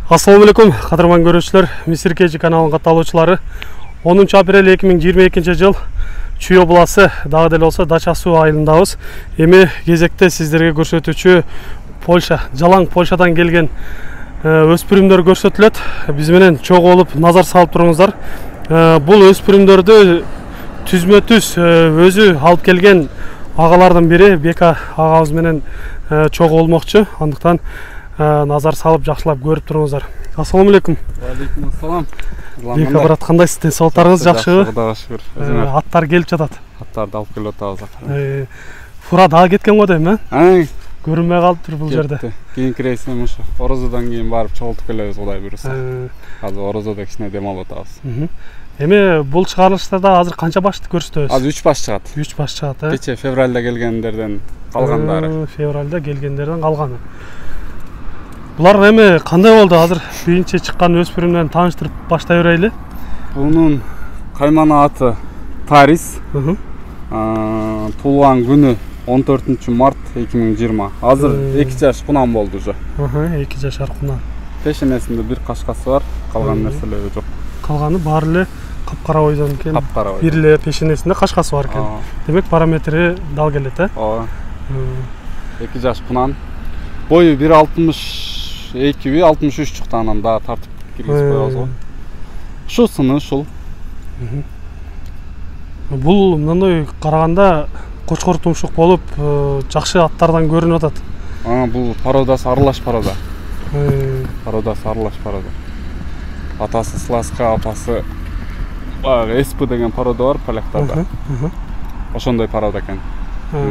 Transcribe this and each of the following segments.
Assalamu алейкум, кадырман көрүүчүлөр, Мисир Кежи каналынын катталуучулары. 10 апрель 2022 жыл Чүй обласы дагы деле болсо Дача суу айылындабыз. Эми кезекте сиздерге көрсөтүүчү Польша, жалаң Польшадан келген өспүрүмдөр көрсөтүлөт. Биз менен чогуу болуп назар салып туруңуздар. Бул өспүрүмдөрдү түзмө-түз өзү алып келген агалардын бири Бека агабыз менен чогуу болмокчу. Андыктан назар салып жакшылап көрүп туруңуздар. Ассаламу алейкум. Алейкум ассалам. Бека брат, кандайсыз? Ден соолуктарыңыз жакшыбы? Кудайга шүгүр. Аттар келип жатат. Аттарды алып келип атабыз. Фура дагы кеткен го дейм, Ай, көрүнбөй калыптыр бул жерде. Кийинки рейсине ушу Орозодон кийин барып чогултуп келебиз, Кудай буйруса. Азыр Орозодо кичине дем алып атабыз. Эми бул чыгарылыштарда азыр канча башты көрсөтөбүз? Азыр 3 баш чыгат. 3 баш чыгат, Кече февралда келгендерден калгандары. Февралда келгендерден калганы. Булар эми кандай болду? Азыр биринчи чыккан өспүрүмдөн тааныштырып баштай берели. Бунун каймана аты Тарис. Туулган күнү 14 март 2020. Азыр 2 жаш кунан болду уже. 2 жашар кунан. Пешенесинде бир кашкасы бар, калган нерселери жок. Калганы баары эле капкара ойдон экен. Капкара ой. Бир эле пешенесинде кашкасы бар экен. Демек параметри дал келет, Ооба. 2 жаш кунан. Бою 1.62 63 чыкты, анан да тартып киргизип коебуз го. Ушул сыны ушул. Бул мындай караганда кочкор тумшук болуп, жакшы аттардан көрүнүп атат. Бул породасы аралаш порода. Породасы аралаш порода. Атасы Сласка, апасы Эспи деген порода бар поляктарда. Ошондой порода экен.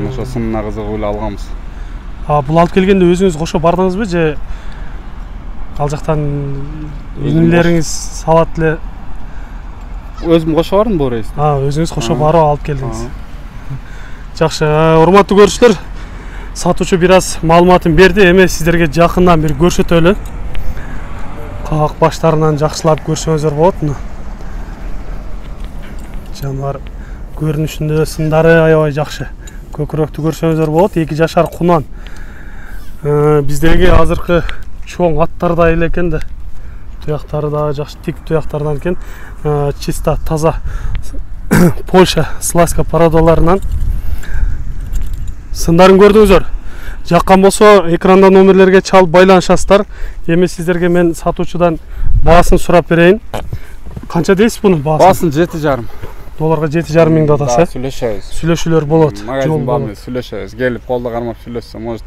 Ошо сынына кызыгып эле алганбыз. Бул алып келгенде өзүңүз кошо бардыңызбы же ал жактан инилериңиз салат эле? Өзүм кошо бардым бул рейсте. Өзүңүз кошо барып алып келдиңиз. Жакшы, урматтуу көрүүчүлөр, сатуучу бир аз маалыматын берди. Эми сиздерге жакындан бир көрсөтөлү. Кабак баштарынан жакшылап көрсөңүздөр болот. Жаныбар көрүнүшүндө сындары аябай жакшы. Көкүрөктү көрсөңүздөр болот. 2 жашар кунан. Биздеги азыркы чоң аттардай эле экен да. Туяктары да жакшы тик туяктардан экен. Чисто таза Польша Сласка породаларынан сындарын көрдүңүздөр. Жаккан болсо экранда номерлерге чалып байланышасыздар. Эми сиздерге мен сатуучудан баасын сурап берейин. Канча дейсиз бунун баасын? Баасын 7,5. Долларга 7,5 миң атасы. Сүйлөшөбүз. Сүйлөшүүлөр болот. Магазин бармы, сүйлөшөбүз. Келип колдо кармап сүйлөшсө, может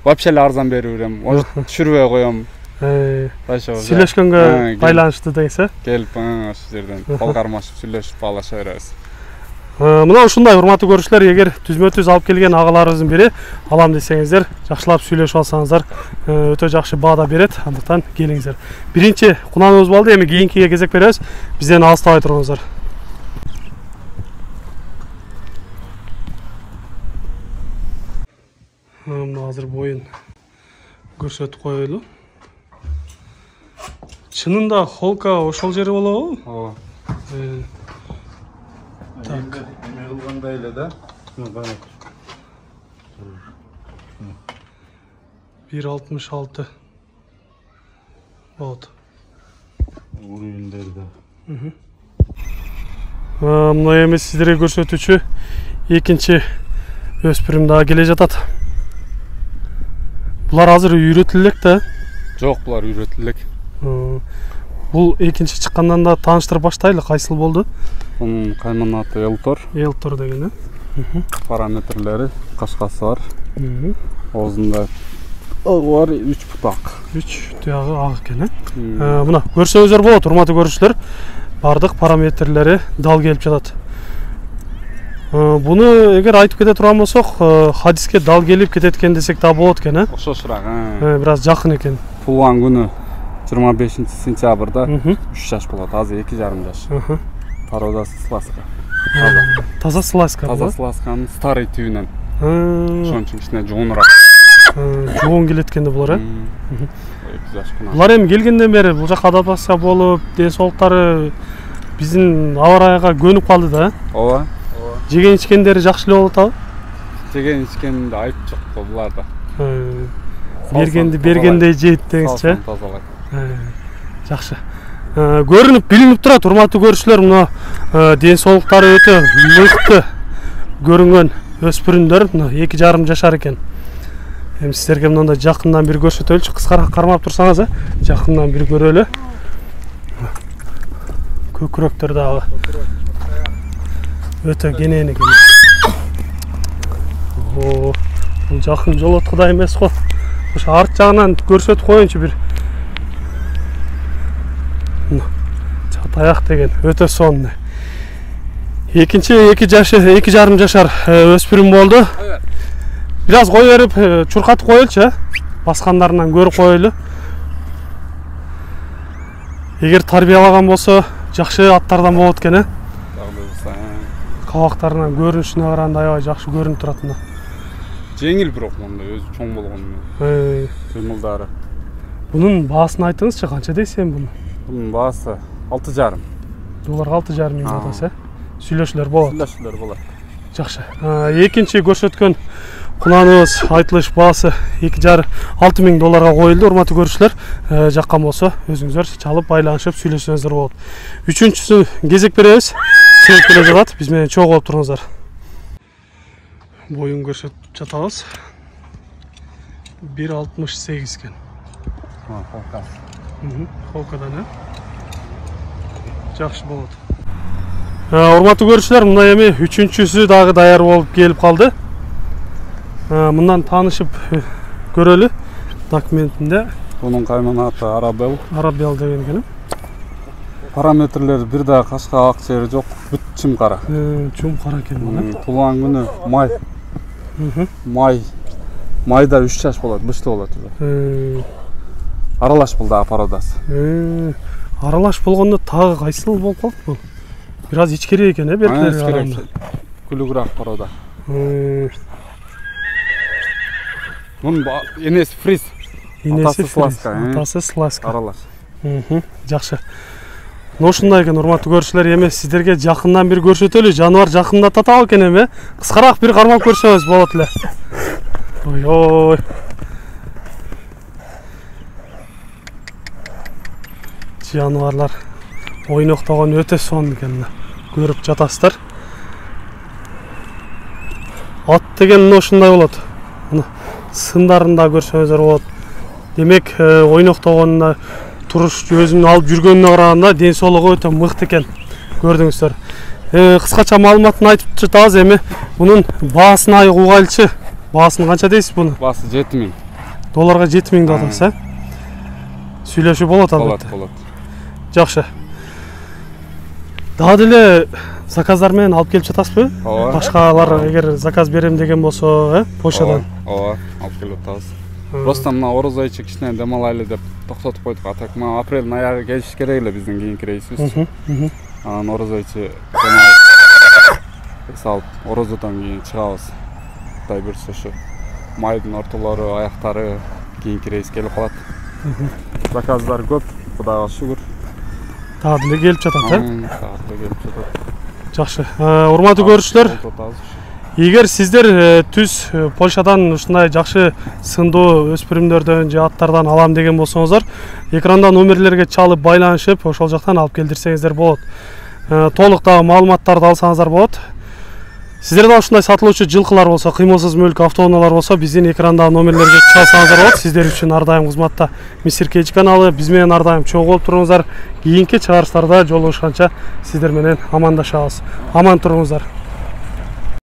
вообще эле арзан берип берем, может түшүрбөй коем. Сүйлөшкөнгө байланыштуу деңиз, Келип ошол жерден кол кармашып сүйлөшүп баалаша беребиз. Мына ушундай урматтуу көрүүчүлөр, эгер түзмө-түз алып келген агаларыбыздын бири алам десеңиздер, жакшылап сүйлөшүп алсаңыздар, өтө жакшы баада берет. Андыктан келиңиздер. Биринчи кунаныбыз болду, эми кийинкиге кезек беребиз. Бизден алыстабай туруңуздар. Азыр боюн көрсөтүп коелу. Чынында холка ошол жери болобу? Ооба. Так. Эме кылгандай эле да. 1.66 болот. Уюндерде. Мына эми сиздерге көрсөтүүчү экинчи өспүрүм дагы келе жатат. Булар азыр үйрөтүлө элек да? Жок, булар үйрөтүлө элек. Бул экинчи чыккандан да тааныштырып баштайлы, кайсыл болду? Бунун каймана аты Элтор. Элтор деген, Параметрлери, кашкасы бар. Оозунда бар 3 бутак. 3 туягы ак экен, Мына көрсөңүздөр болот, урматтуу көрүүчүлөр. Бардык параметрлери дал келип жатат. Буну эгер айтып кете турган болсок, хадиске дал келип кетет экен десек да болот экен, Ошошураак, Бир аз жакын экен. Туулган күнү 25 сентябрда 3 жаш болот, азыр 2,5 жаш. Породасы Сласка. Таза Сласка. Таза Сласканын старый түйүнөн. Ошон үчүн кичине жуунураак. Жуун келет экен да булар, 2 жаш кунан. Булар эми келгенден бери бул жака адаптация болуп, ден соолуктары биздин аба ырайга көнүп калды да. Ооба. Жеген ичкендери жакшы эле болот абы? Жеген ичкенде айып жок буларда. Бергенди бергендей жейт деңизчи. Жакшы. Көрүнүп, билинип турат, урматтуу көрүүчүлөр, мына ден соолуктары өтө мыкты көрүнгөн өспүрүмдөр, 2,5 жашар экен. Эми сиздерге мындай жакындан бир көрсөтөлүчү, кыскараак кармап турсаңыз, жакындан бир көрөлү. Көкүрөктөр дагы өтө кенен экен. Бул жакын жолотку да эмес го. Ошо арт жагынан көрсөтүп коеюнчу бир. Чатаяк деген өтө сонный. Экинчи 2,5 жашар өспүрүм болду. Бир аз кой берип, чуркатып коелучу, баскандарынан көрүп коелу. Эгер тарбиялаган болсо, жакшы аттардан болот экен, Кабактарынан көрүнүшүнө караганда аябай жакшы көрүнүп турат мына. Жеңил бирок мындай өзү чоң болгону. Кыймылдары. Бунун баасын айтыңызчы, канча дейсиң буну? Бунун баасы $6,5. $6,5 миң атасы. Сүйлөшүүлөр болот. Сүйлөшүүлөр болот. Жакшы. Экинчи көрсөткөн кунаныбыз айтылыш баасы $6 миң коюлду. Урматтуу көрүүчүлөр, жаккан болсо өзүңүздөр чалып байланышып сүйлөшсөңүздөр болот. Үчүнчүсү кезек беребиз. Чегип келе жатат. Биз менен чогуу болуп туруңуздар. Боюн көрсөтүп жатабыз. 1,68 экен. Холка. Холкадан, жакшы болот. Урматтуу көрүүчүлөр, мына эми үчүнчүсү дагы даяр болуп келип калды. Мындан таанышып көрөлү. Документинде Бунун каймана аты Арабел. Арабел деген экен. Параметрлери бир да кашка ак жери жок, бүт чым кара. Чым кара экен мына. Туулган күнү май. Майда 3 жаш болот, быштуу болот. Аралаш бул дагы породасы. Аралаш болгондо тагы кайсыл болуп калат бул? Бир аз ичкерээк экен, беркилери караганда. Күлүгүрак порода. Мунун энеси фриз. Атасы сласка. Атасы сласка. Аралаш. Жакшы. Ушундай экен, урматтуу көрүүчүлөр, эми сиздерге жакындан бир көрсөтөлү. Жаныбар жакында татабы экен эми. Кыскараак бир кармап көрсөңүз болот эле. Ой. Жаныбарлар ойноктогон өтө сонун экен. Көрүп жатасыздар. Ат деген ушундай болот. Сындарын да көрсөңүздөр болот. Демек, ойноктогонуна туруш өзүнүн алып жүргөнүнө караганда ден соолугу өтө мыкты экен. Көрдүңүздөр. Кыскача маалыматын айтып жатабыз, эми бунун баасын угайлычы. Баасын канча дейсиз буну? Баасы $7,000. $7 миң атасы. Сүйлөшүү болот албетте. Болот. Жакшы. Дагы деле заказдар менен алып келип жатасызбы? Башкалар эгер заказ берем деген болсо, почтадан. Алып келип атабыз. Просто мына ороз айчы кичине дем алайлы деп токтотуп койдук. Атак мына апрелдин аягы келиш керек эле биздин кийинки рейсибиз. Анан ороз айчы салып, орозодон кийин чыгабыз. Кудай буйрса ушу майдын ортолору, аяктары кийинки рейс келип калат. Заказдар көп, Кудайга шүгүр. Дагы деле келип жатат, Дагы деле келип жатат. Жакшы. Урматтуу көрүүчүлөр, эгер сиздер түз Польшадан ушундай жакшы сындуу өспүрүмдөрдөн же аттардан алам деген болсоңуздар, экранда номерлерге чалып байланышып, ошол жактан алып келдирсеңиздер болот. Толук дагы маалыматтарды алсаңыздар болот. Сиздерде ушундай сатылуучу жылкылар болсо, кыймылсыз мүлк автоунаалар болсо, биздин экрандагы номерлерге чалсаңыздар болот. Сиздер үчүн ар дайым кызматта Мистер Кейдж каналы, биз менен ар дайым чогуу болуп туруңуздар. Кийинки чыгарыштарда жолугушканча сиздер менен амандашабыз. Аман туруңуздар.